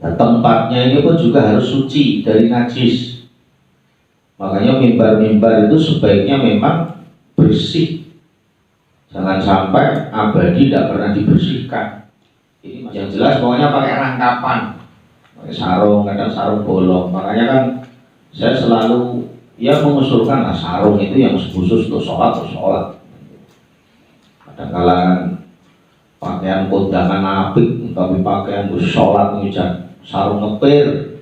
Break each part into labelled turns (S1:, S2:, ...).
S1: Nah, tempatnya ini pun juga harus suci dari najis. Makanya mimbar-mimbar itu sebaiknya memang bersih. Jangan sampai abadi tidak pernah dibersihkan. Ini yang jelas pokoknya pakai rangkapan, pakai sarung, kadang sarung bolong. Makanya kan saya selalu mengusulkan sarung itu yang khusus untuk sholat. Kadang-kadang pakaian kondangan apik, tapi pakaian untuk sholat hujan sarung ngepir.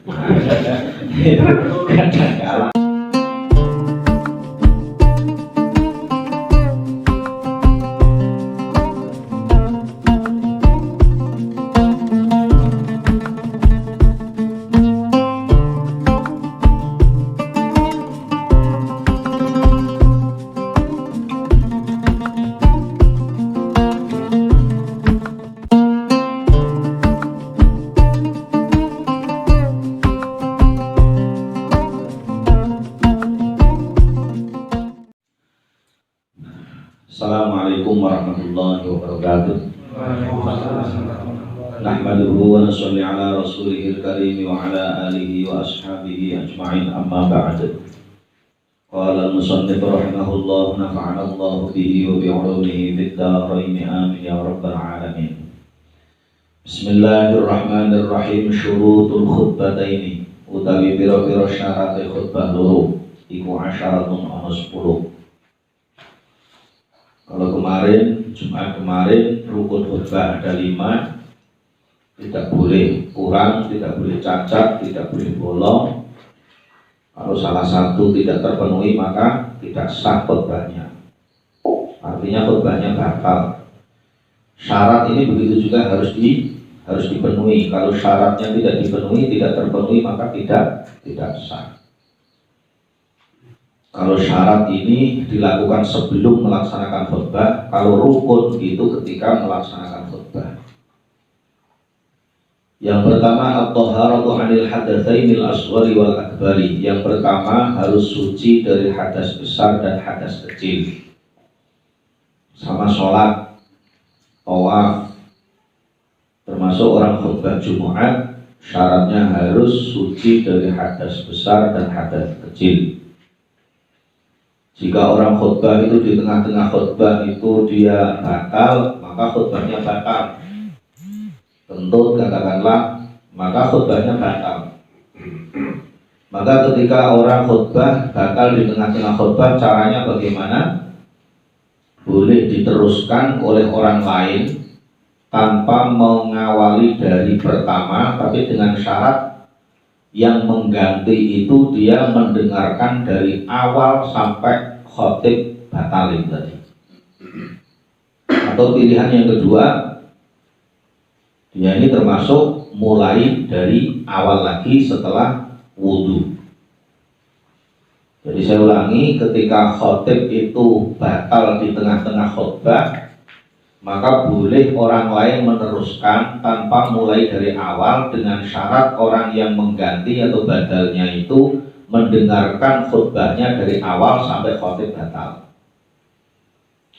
S1: Kadang-kadang. Assalamualaikum warahmatullahi wabarakatuh. Nahmaduhu wa nusalli ala rasulihil karim wa ala alihi wa ashabihi ajma'in, amma ba'd. Qala al-musannif rahimahullah, nafa'ana Allah bihi wa bi'ulumihi fid dharain, amin ya rabbal alamin. Bismillahirrahmanirrahim. Syurutul khutbataini, utawi pira-pira syarat khutbah loro iku asyaratun ana 10. Kalau kemarin, Jumat kemarin, rukun khutbah ada 5, tidak boleh kurang, tidak boleh cacat, tidak boleh bolong. Kalau salah satu tidak terpenuhi maka tidak sah khutbahnya. Artinya khutbahnya batal. Syarat ini begitu juga harus dipenuhi. Kalau syaratnya tidak dipenuhi, tidak terpenuhi maka tidak sah. Kalau syarat ini dilakukan sebelum melaksanakan khutbah, kalau rukun itu ketika melaksanakan khutbah. Yang pertama, at-taharatu 'anil hadatsainil asghari wal akbari. Yang pertama harus suci dari hadas besar dan hadas kecil. Sama sholat, tawaf, termasuk orang khutbah Jumat, syaratnya harus suci dari hadas besar dan hadas kecil. Jika orang khutbah itu di tengah-tengah khutbah itu dia batal, maka khutbahnya batal. Kentut katakanlah, maka khutbahnya batal. Maka ketika orang khutbah batal di tengah-tengah khutbah, caranya bagaimana? Boleh diteruskan oleh orang lain tanpa mengawali dari pertama, tapi dengan syarat yang mengganti itu dia mendengarkan dari awal sampai khotib batalin tadi. Atau pilihan yang kedua, dia ini termasuk mulai dari awal lagi setelah wudhu. Jadi saya ulangi, ketika khotib itu batal di tengah-tengah khutbah, maka boleh orang lain meneruskan tanpa mulai dari awal dengan syarat orang yang mengganti atau badalnya itu mendengarkan khutbahnya dari awal sampai khotib batal.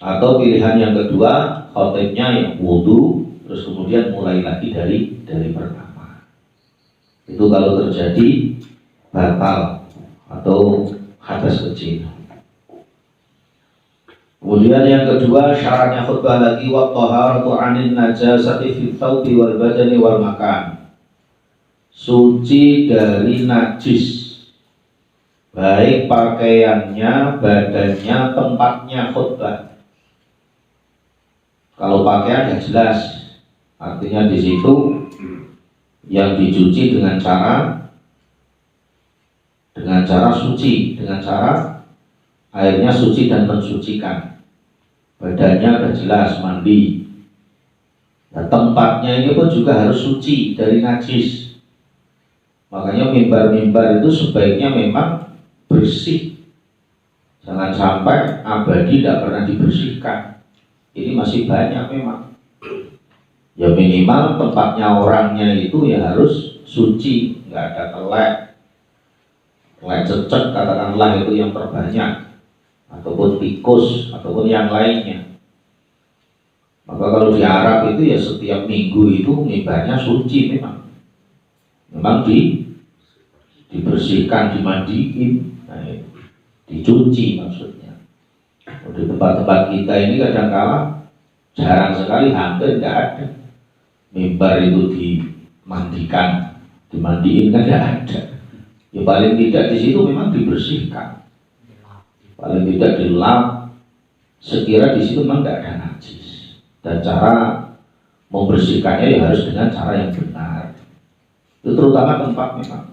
S1: Atau pilihan yang kedua, khotibnya yang wudu terus kemudian mulai lagi dari pertama. Itu kalau terjadi batal atau hadas kecil. Kemudian yang kedua, syaratnya khutbah lagi wa taharatu 'anil najasati fil thawbi wal badani wal makan. Suci dari najis, baik pakaiannya, badannya, tempatnya khutbah. Kalau pakaian ya jelas, artinya di situ yang dicuci dengan cara suci, dengan cara airnya suci dan mensucikan. Badannya sudah jelas mandi. Nah, tempatnya ini pun juga harus suci dari najis. Makanya mimbar-mimbar itu sebaiknya memang bersih. Jangan sampai abadi tidak pernah dibersihkan. Ini masih banyak memang. Ya minimal tempatnya orangnya itu ya harus suci, nggak ada telek cecek katakanlah itu yang terbanyak, ataupun tikus, ataupun yang lainnya. Maka kalau di Arab itu ya setiap minggu itu mimbarnya suci memang. memang dibersihkan, dimandiin, nah, dicuci maksudnya. Di tempat-tempat kita ini kadang-kala jarang sekali, hampir tidak ada mimbar itu dimandikan, dimandiin kan tidak ada. Ya paling tidak di situ memang dibersihkan, paling tidak dilap, sekira di situ memang tidak ada najis. Dan cara membersihkannya ya harus dengan cara yang benar. Itu terutama tempat memang.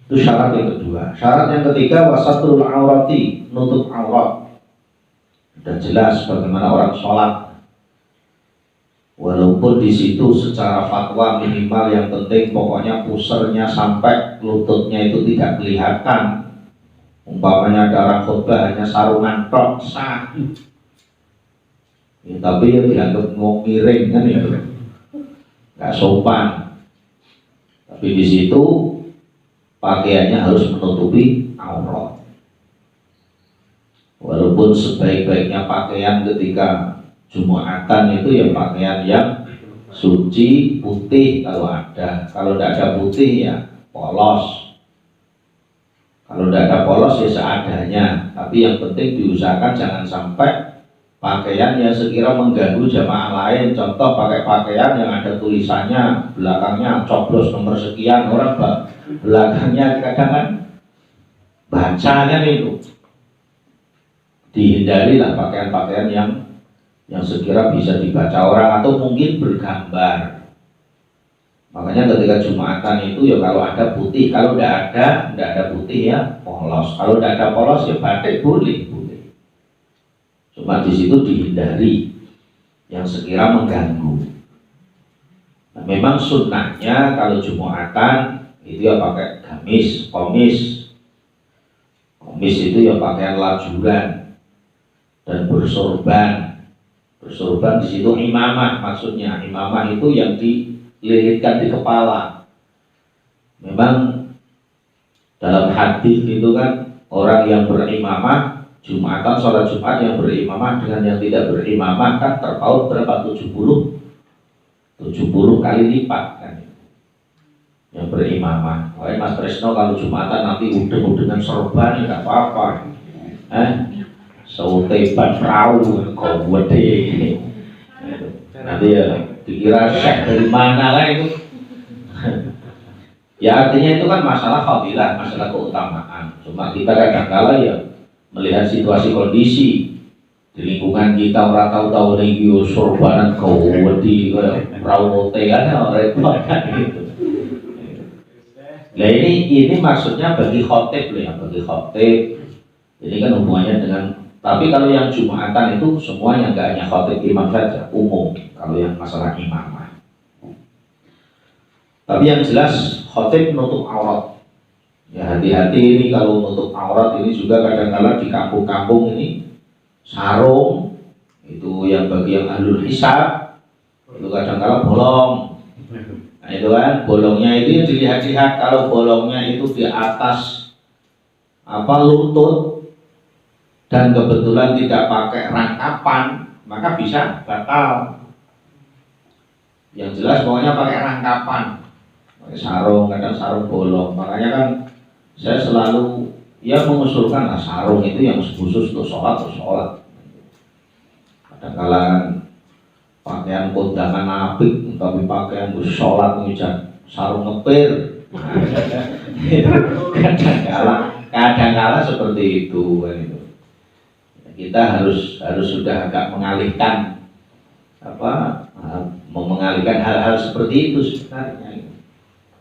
S1: Itu syarat yang kedua. Syarat yang ketiga, wasatrul aurati, nutup aurat. Dan jelas bagaimana orang sholat. Walaupun di situ secara fatwa minimal yang penting pokoknya pusernya sampai lututnya itu tidak kelihatan. Umpamanya ada orang khutbah hanya sarungan tok sah. Ya, tapi ya dianggap mau miring kan itu, nggak sopan. Tapi di situ pakaiannya harus menutupi aurat. Walaupun sebaik-baiknya pakaian ketika Jumatan itu ya pakaian yang suci, putih kalau ada. Kalau tidak ada putih ya polos. Kalau tidak ada polos ya seadanya. Tapi yang penting diusahakan jangan sampai pakaian yang sekira mengganggu jamaah lain. Contoh pakai pakaian yang ada tulisannya belakangnya coblos nomor sekian, orang belakangnya kadang kan bacanya itu. Dihindarilah pakaian-pakaian yang sekira bisa dibaca orang atau mungkin bergambar. Makanya ketika Jumatan itu ya kalau ada putih, kalau tidak ada putih ya polos. Kalau tidak ada polos ya batik boleh. Cuma di situ dihindari yang sekira mengganggu. Nah, memang sunnahnya kalau Jumatan itu ya pakai gamis, komis. Komis itu ya pakaian lajuran dan bersorban. Bersorban di situ imamah maksudnya. Imamah itu yang dililitkan di kepala. Memang dalam hadis itu kan orang yang berimamah Jumatan, sholat Jumat yang berimamah dengan yang tidak berimamah kan terpaut berapa? 70 kali lipat kan yang berimamah. Makanya Mas Tresno kalau Jumatan nanti udeng-udengan sorban ya tidak apa-apa. Sauteban perahu kau gede. Nanti ya dikira syekh dari mana lah itu. Ya artinya itu kan masalah fadilah, masalah keutamaan. Cuma kita kadang-kala ya melihat situasi kondisi di lingkungan kita, orang tahu-tahu nih sorbanan kau wedi perahu tegan repot kan gitu. Nah ini maksudnya bagi khotib loh ya, bagi khotib. Ini kan hubungannya dengan, tapi kalau yang Jumatan itu semuanya nggak hanya khotib imam saja, umum. Kalau yang masalah imamah. Tapi yang jelas khotib menutup aurat. Ya hati-hati ini kalau menutup aurat ini juga kadang-kadang di kampung-kampung ini sarung itu yang bagi yang ahlul hisab itu kadang-kadang bolong. Nah itu kan bolongnya itu dilihat-lihat, kalau bolongnya itu di atas lutut dan kebetulan tidak pakai rangkapan maka bisa batal. Yang jelas pokoknya pakai rangkapan, pakai sarung, kadang sarung bolong. Makanya kan saya selalu mengusulkan sarung itu yang khusus untuk sholat. Kadang-kadang pakaian kondangan apik tapi pakaian untuk sholat mengucap sarung ngepir. Kadang-kadang seperti itu. Kita harus sudah agak mengalihkan mengalihkan hal-hal seperti itu sebenarnya.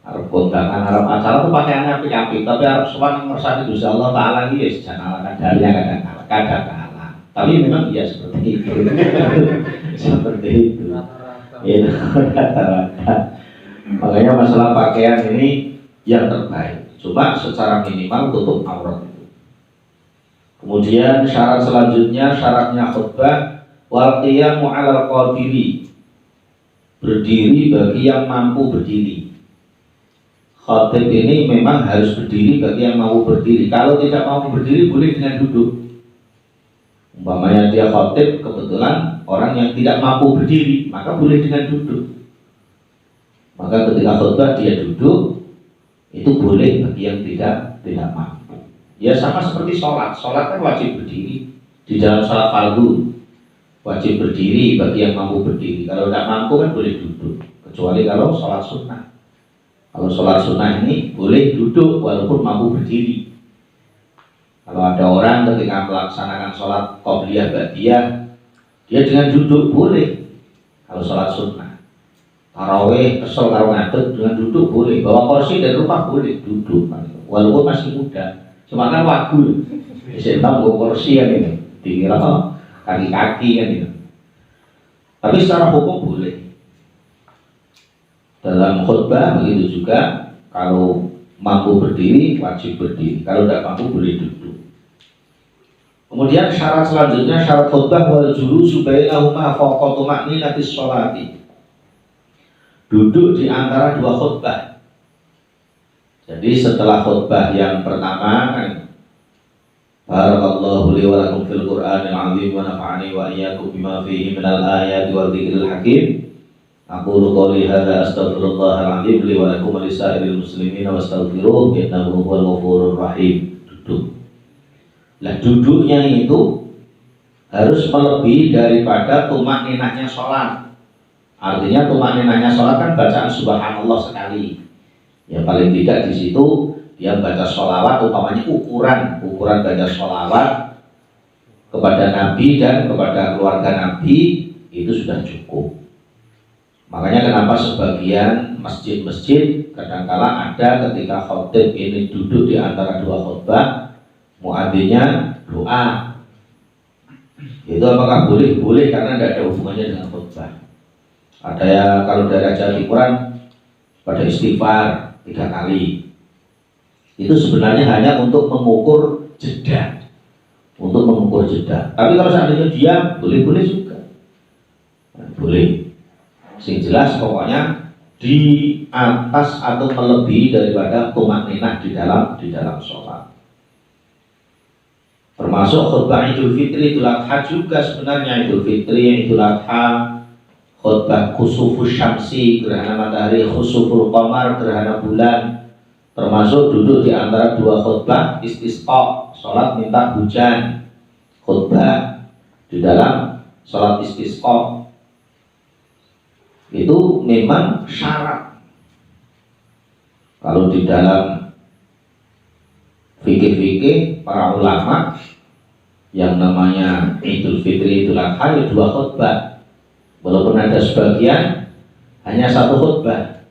S1: Arab kondangan, Arab acara itu pakaiannya apik-apik, tapi Arab sopan ngersani Gusti Allah Ta'ala ini ya sejalan kadarnya kadang-kadang. Tapi memang ya seperti itu. Seperti itu. Ya, makanya masalah pakaian ini yang terbaik. Cuma secara minimal tutup aurat itu. Kemudian syarat selanjutnya, syaratnya khutbah wal qiyamu 'alal qadiri. Berdiri bagi yang mampu berdiri. Khotib ini memang harus berdiri bagi yang mau berdiri. Kalau tidak mau berdiri boleh dengan duduk. Umpamanya dia khotib kebetulan orang yang tidak mampu berdiri, maka boleh dengan duduk. Maka ketika khutbah dia duduk, itu boleh bagi yang tidak mampu. Ya sama seperti sholat kan wajib berdiri. Di dalam sholat fardu wajib berdiri bagi yang mampu berdiri. Kalau tidak mampu kan boleh duduk, kecuali kalau sholat sunnah. Kalau sholat sunnah ini boleh duduk walaupun mampu berdiri. Kalau ada orang ketika melaksanakan sholat qobliyah ba'diyah, dia dengan duduk boleh. Kalau sholat sunnah, tarawih kesel karo ngadeg dengan duduk boleh. Bawa kursi dan rumah boleh duduk, walaupun masih muda. Cuma kan wagu, saya tahu bawa kursi kan ini, dikira kaki-kaki kan ini. Tapi secara hukum boleh. Dalam khutbah begitu juga, kalau mampu berdiri wajib berdiri, kalau tidak mampu boleh duduk. Kemudian syarat selanjutnya, syarat khutbah wal julusu bainahuma fawqa tuma'ninatis sholati. Duduk di antara dua khutbah. Jadi setelah khutbah yang pertama kan, barakallahu li wa lakum fil Qur'anil 'azim wa nafa'ani wa iyyakum bima fihi minal ayati wal dzikril hakim. Aqulu qouli hadza astaghfirullahal 'azim li wa lakum wa lisairil muslimin wastaghfiruhu innahu huwal ghafurur rahim. Duduk. Nah, duduknya itu harus melebihi daripada tumakninahnya sholat. Artinya tumakninahnya sholat kan bacaan subhanallah sekali. Ya paling tidak di situ dia baca sholawat, umpamanya ukuran baca sholawat kepada Nabi dan kepada keluarga Nabi itu sudah cukup. Makanya kenapa sebagian masjid-masjid kadangkala ada ketika khotib ini duduk di antara dua khutbah, muadzinnya doa. Itu apakah boleh? Boleh, karena tidak ada hubungannya dengan khutbah. Ada ya, kalau dari acara Quran pada istighfar 3 kali. Itu sebenarnya hanya untuk mengukur jeda. Tapi kalau seandainya dia boleh-boleh juga. Nah, boleh. Sing jelas pokoknya di atas atau melebihi daripada tumakninah di dalam sholat. Termasuk khutbah Idul Fitri, Idul Adha juga sebenarnya. Idul Fitri, Idul Adha, khutbah khusufus syamsi, gerhana matahari, khusuful qamar, gerhana bulan, termasuk duduk di antara dua khutbah istisqa, sholat minta hujan. Khutbah di dalam sholat istisqa itu memang syarat. Kalau di dalam fikih-fikih para ulama yang namanya Idul Fitri, Idul Adha ya 2 khutbah. Walaupun ada sebagian hanya 1 khutbah,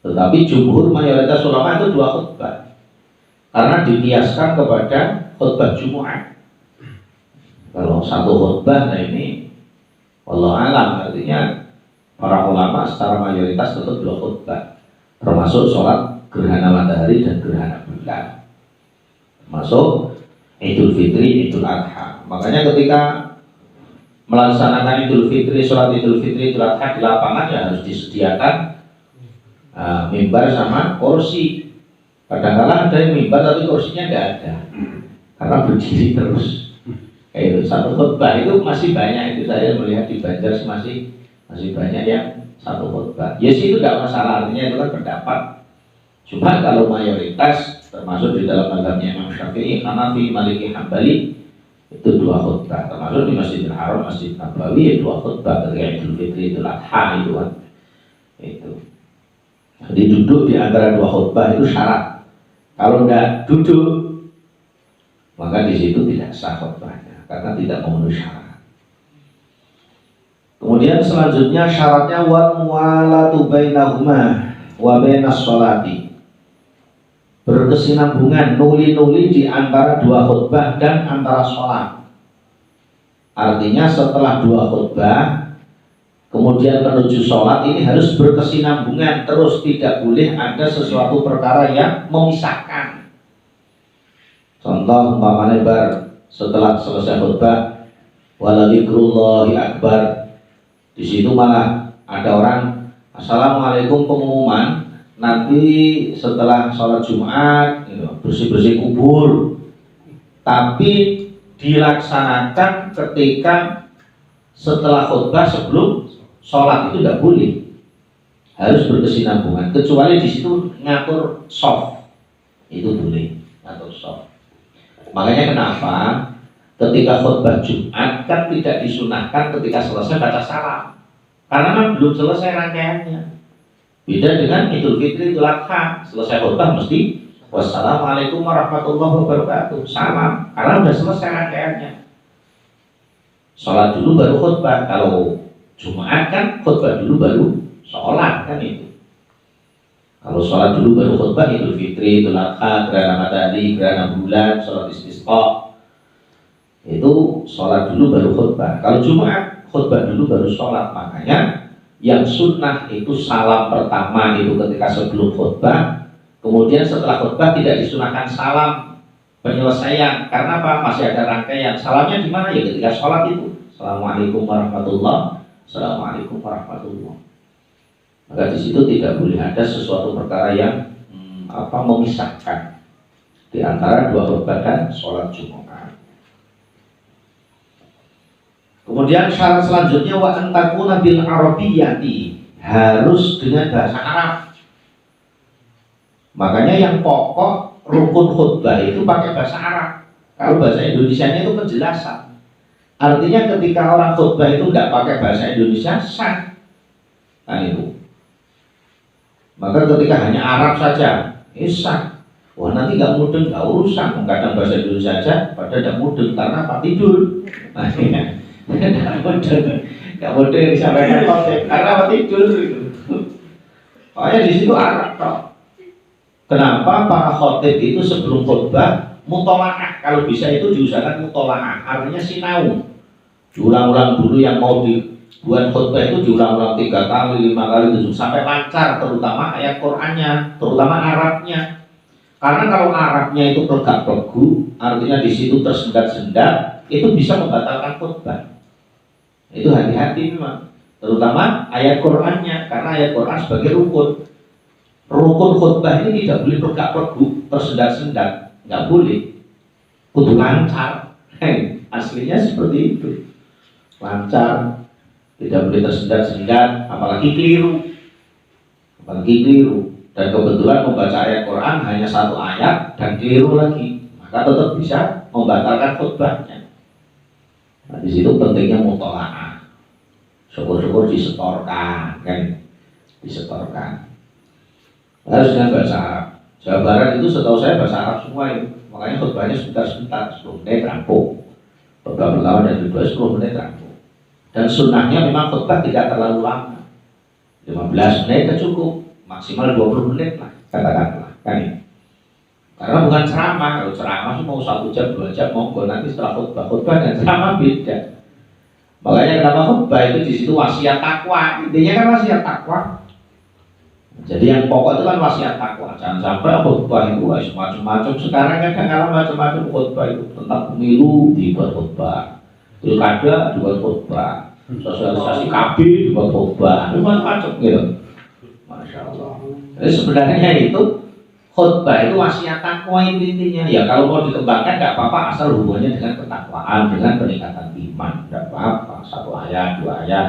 S1: tetapi jumhur mayoritas ulama itu 2 khutbah karena dikiaskan kepada khutbah Jumat. Kalau 1 khutbah, nah ini wallahu alam, artinya para ulama secara mayoritas tetap 2 khutbah, termasuk sholat gerhana matahari dan gerhana bulan, termasuk Idul Fitri, Idul Adha. Makanya ketika melaksanakan Idul Fitri, sholat Idul Fitri, Idul Adha di lapangan ya harus disediakan mimbar sama kursi. Kadang-kadang ada yang mimbar tapi kursinya nggak ada karena berdiri terus. Itu 1 khutbah itu masih banyak, itu saya melihat di Banjar masih banyak yang 1 khutbah. Ya sih itu tidak masalah, artinya itu kan pendapat. Cuma kalau mayoritas termasuk di dalam mazhabnya Imam Syafi'i, Hanafi, Maliki, Hambali itu 2 khutbah, termasuk di Masjidil Haram, Masjid Nabawi ya 2 khutbah ketika Idul Fitri, Idul Adha itu kan. Itu. Jadi duduk di antara 2 khutbah itu syarat. Kalau tidak duduk maka di situ tidak sah khutbahnya karena tidak memenuhi syarat. Kemudian selanjutnya syaratnya wal muwalatu bainahuma wa bainas sholati. Berkesinambungan, nuli-nuli di antara 2 khutbah dan antara sholat. Artinya setelah 2 khutbah kemudian menuju sholat ini harus berkesinambungan terus, tidak boleh ada sesuatu perkara yang memisahkan. Contoh umpamanya setelah selesai khutbah waladzikrullahi akbar, di situ malah ada orang assalamualaikum pengumuman nanti setelah sholat Jumat bersih-bersih kubur, tapi dilaksanakan ketika setelah khutbah sebelum sholat, itu tidak boleh. harus berkesinambungan, kecuali di situ ngatur soft, itu boleh ngatur soft. Makanya kenapa ketika khutbah Jumat kan tidak disunahkan ketika selesai baca salam, karena kan belum selesai rangkaiannya. Beda dengan Idul Fitri, Idul Adha, selesai khutbah mesti wassalamualaikum warahmatullahi wabarakatuh, salam, karena sudah selesai rangkaiannya. Sholat dulu baru khutbah. Kalau Jumat kan khutbah dulu baru sholat, kan itu. Kalau sholat dulu baru khutbah, Idul Fitri, Idul Adha, gerhana matahari, gerhana bulan, sholat istisqa, itu sholat dulu baru khutbah. Kalau Jumat khutbah dulu baru sholat. Makanya yang sunnah itu salam pertama itu ketika sebelum khutbah. Kemudian setelah khutbah tidak disunahkan salam penyelesaian. Karena apa? Masih ada rangkaian. Salamnya di mana? Ya ketika sholat itu. Assalamualaikum warahmatullahi, assalamualaikum warahmatullahi. Maka di situ tidak boleh ada sesuatu perkara yang memisahkan di antara dua khutbah dan sholat Jumat. Kemudian syarat selanjutnya wa antakuna bil arabiyyati, harus dengan bahasa Arab. Makanya yang pokok rukun khutbah itu pakai bahasa Arab. Kalau bahasa Indonesianya itu penjelasan. Artinya ketika orang khutbah itu tidak pakai bahasa Indonesia sah. Nah itu. Maka ketika hanya Arab saja, sah. Wah nanti nggak mudeng, nggak urusan. Kadang bahasa Indonesia saja, padahal tidak mudeng karena apa? Tidur. Nah, nggak mudeng disampaikan khotib karena apa? Tidur. Makanya di situ Arab toh. Kenapa para khotib itu sebelum khutbah mutolaah? Kalau bisa itu diusahakan mutolaah, artinya sinau. Diulang-ulang dulu yang mau dibuat khutbah itu diulang-ulang 3 kali, 5 kali, 7 sampai lancar, terutama ayat Qur'annya, terutama Arabnya. Karena kalau Arabnya itu plegak-plegu, artinya di situ tersendat-sendat, itu bisa membatalkan khutbah. Itu hati-hati memang, terutama ayat Qur'annya, karena ayat Qur'an sebagai rukun. Rukun khutbah ini tidak boleh plegak-plegu, tersendat-sendat, nggak boleh. Kudu lancar. Aslinya seperti itu. Lancar, tidak boleh tersendat-sendat, apalagi keliru. Dan kebetulan membaca ayat Quran hanya 1 ayat dan keliru lagi, maka tetap bisa membatalkan khutbahnya. Nah, di situ pentingnya mutolaah. Syukur-syukur disetorkan, kan? Disetorkan. Harus dengan bahasa Arab. Jawa Barat itu setahu saya bahasa Arab semua itu. Makanya khutbahnya sebentar-sebentar, 10 menit rampung. Khutbah pertama dan kedua 10 menit rampung. Dan sunnahnya memang khutbah tidak terlalu lama. 15 menit cukup, maksimal 20 menit lah, katakanlah, kan ya. Karena bukan ceramah. Kalau ceramah sih mau 1 jam, 2 jam, monggo nanti setelah khutbah dan ceramah beda. Makanya kenapa khutbah itu di situ wasiat takwa. Intinya kan wasiat takwa. Jadi yang pokok itu kan wasiat takwa. Jangan sampai khutbah itu macam-macam. Sekarang kan kadang macam-macam khutbah itu tentang pemilu dibuat khutbah, pilkada dibuat khutbah, sosialisasi KB dibuat khutbah, macam-macam gitu. Masya Allah. Jadi sebenarnya itu khutbah itu wasiat takwa intinya. Ya kalau mau dikembangkan nggak apa-apa asal hubungannya dengan ketakwaan, dengan peningkatan iman, nggak apa-apa. 1 ayat, 2 ayat.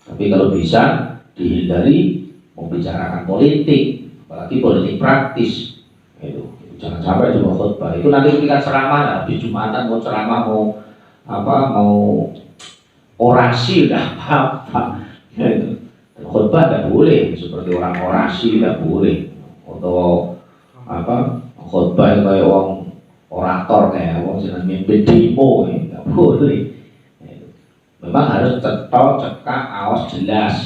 S1: Tapi kalau bisa dihindari membicarakan politik, apalagi politik praktis. Itu jangan sampai cuma khutbah. Itu nanti ketika ceramah, habis Jumatan mau ceramah mau orasi udah apa-apa. Itu. Khutbah tidak boleh seperti orang orasi, tidak boleh. Atau khutbah kayak orang orator kayak orang sedang mimpin demo, tidak boleh. Memang harus cetok, cekak, awas, jelas.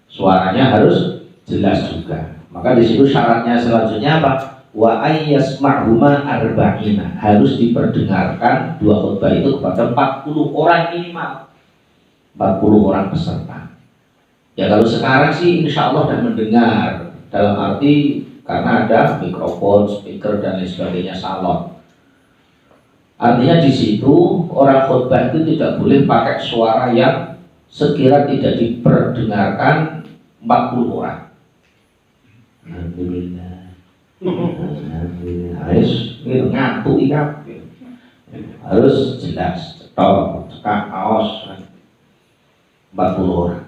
S1: Suaranya harus jelas juga. Maka di situ syaratnya selanjutnya apa? Wa ayyasma'huma arba'ina, harus diperdengarkan 2 khutbah itu kepada 40 orang minimal. 40 orang peserta. Ya kalau sekarang sih insya Allah sudah mendengar, dalam arti karena ada mikrofon, speaker dan lain sebagainya, salon. Artinya di situ orang khutbah itu tidak boleh pakai suara yang sekira tidak diperdengarkan 40 orang. Alhamdulillah. Harus ngantuk ikat. Harus jelas, cetok, cekak, aos 40 orang.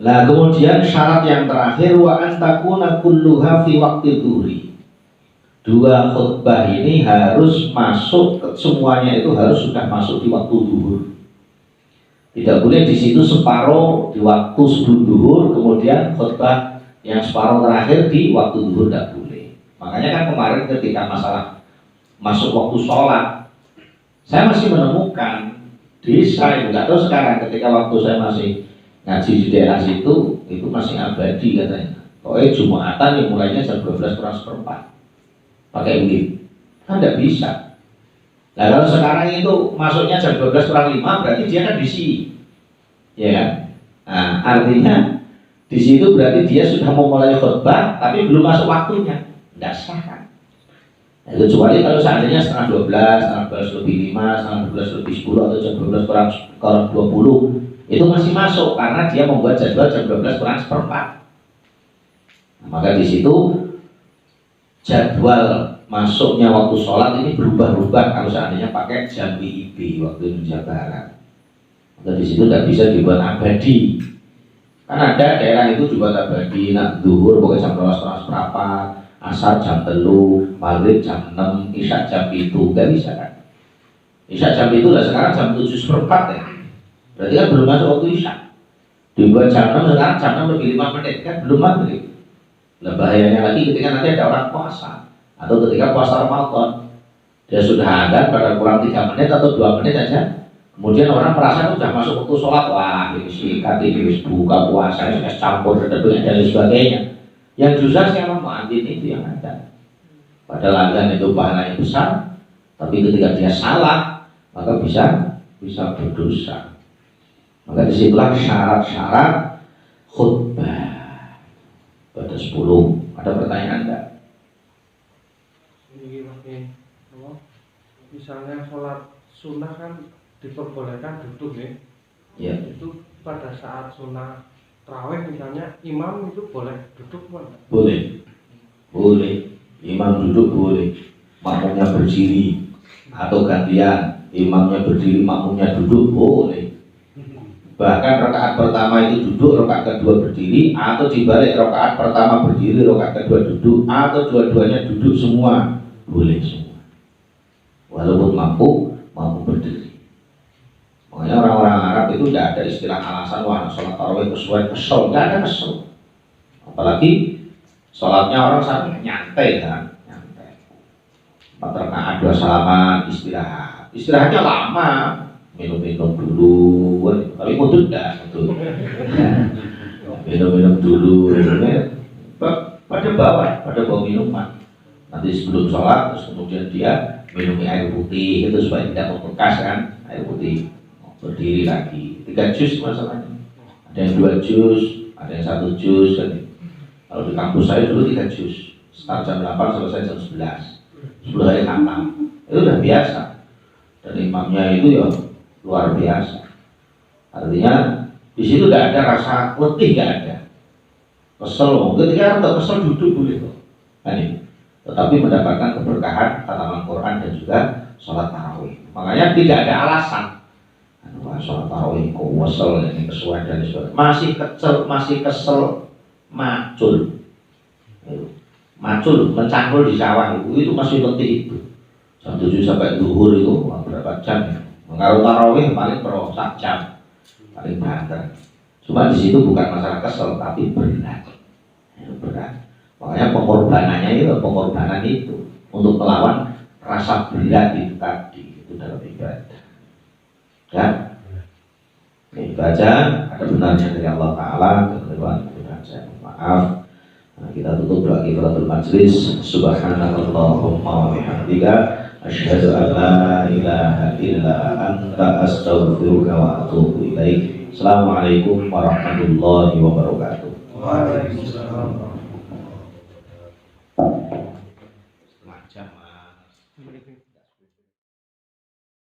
S1: Nah, kemudian syarat yang terakhir wa antakuna kulluha fi waqti dhuhri. Dua khutbah ini harus masuk, semuanya itu harus sudah masuk di waktu zuhur. Tidak boleh di situ separuh di waktu sebelum zuhur, kemudian khutbah yang separuh terakhir di waktu zuhur, tidak boleh. Makanya kan kemarin ketika masalah masuk waktu sholat, saya masih menemukan di saya nggak tahu sekarang, ketika waktu saya masih ngaji di daerah situ itu masih abadi katanya. Pokoknya Jumatan yang mulainya jam 12 kurang seperempat pakai UID kan tidak bisa. Nah kalau sekarang itu masuknya jam 12 kurang 5 berarti dia kan di sini, ya kan? Nah, artinya di situ berarti dia sudah mau mulai khutbah tapi belum masuk waktunya, tidak sah kan? Nah, kecuali kalau seandainya setengah 12, setengah 12 lebih 5, setengah 12 lebih 10 atau jam 12 kurang 20 itu masih masuk karena dia membuat jadwal jam 12 kurang seperempat. Nah, maka di situ jadwal masuknya waktu sholat ini berubah-ubah kalau seandainya pakai jam WIB waktu Indonesia Barat. Maka di situ tidak bisa dibuat abadi. Kan ada daerah itu dibuat abadi, nak zuhur pokoknya jam 12 kurang seperempat, asar jam 3, maghrib jam 6, isya jam 7, nggak bisa kan? Isya jam 7 lah, sekarang jam 7 seperempat ya. Berarti kan belum masuk waktu isya. Dibuat jam 6, sekarang jam 6 lebih 5 menit kan belum maghrib. Nah, bahayanya lagi ketika nanti ada orang puasa atau ketika puasa Ramadan, dia sudah ada pada kurang 3 menit atau 2 menit aja, kemudian orang merasa sudah masuk waktu sholat, wah ini sikat, ini buka puasa, ini campur dan lain sebagainya. Yang justru siapa muadzin itu yang ada. Padahal azan itu pahalanya besar, tapi ketika dia salah maka bisa berdosa. Maka disitulah syarat-syarat khutbah. Pada 10, ada pertanyaan enggak?
S2: Ini misalnya sholat sunnah kan diperbolehkan duduk ya?
S1: Ya.
S2: Itu pada saat sunnah tarawih misalnya imam itu boleh duduk kan?
S1: Boleh, boleh. Imam duduk boleh, makmumnya berdiri atau gantian, imamnya berdiri, makmumnya duduk boleh. Bahkan rakaat pertama itu duduk, rakaat kedua berdiri, atau dibalik rakaat pertama berdiri, rakaat kedua duduk, atau dua-duanya duduk semua, boleh semua. Walaupun mampu berdiri. Makanya orang-orang Arab itu tidak ada istilah alasan wah sholat tarawih kesel, tidak ada kesel. Apalagi sholatnya orang sangat nyantai kan, nyantai. 4 rakaat 2 salaman, istirahatnya lama. Minum-minum dulu, tapi mudut dah, minum-minum dulu, pada bawa minuman. Nanti sebelum sholat, terus kemudian dia minum air putih itu supaya tidak membekas kan, air putih. Berdiri lagi, 3 jus masalahnya. Ada yang 2 jus, ada yang 1 jus kan. Kalau di kampus saya dulu 3 jus, start jam 8 selesai jam 11, 10 hari khatam, itu udah biasa. Dan imamnya itu ya luar biasa. Artinya di situ tidak ada rasa letih, tidak ada. Kesel, ketika orang kesel duduk boleh kok. Kan ini. Tetapi mendapatkan keberkahan khataman Quran dan juga sholat tarawih. Makanya tidak ada alasan. Wah, sholat tarawih kok kesel ini kesuai dan sebagainya. Masih kesel, macul, mencangkul di sawah itu masih letih itu. Jam 7 sampai zuhur itu berapa jam ya? Mengaruh tarawih paling sak jam, paling banter. Cuma di situ bukan masalah kesel, tapi berat. Makanya pengorbanan itu untuk melawan rasa berat itu tadi, itu dalam ibadah. Kan? Ini baca, ada benarnya dari Allah Ta'ala, kebetulan saya maaf. Nah, kita tutup doa kifaratul majlis. Subhanallahumma wa bihamdika asyhadu an la ilaha illa anta astaghfiruka wa atubu ilaik. Assalamualaikum warahmatullahi wabarakatuh.
S2: Waalaikumsalam.
S1: Setengah jam.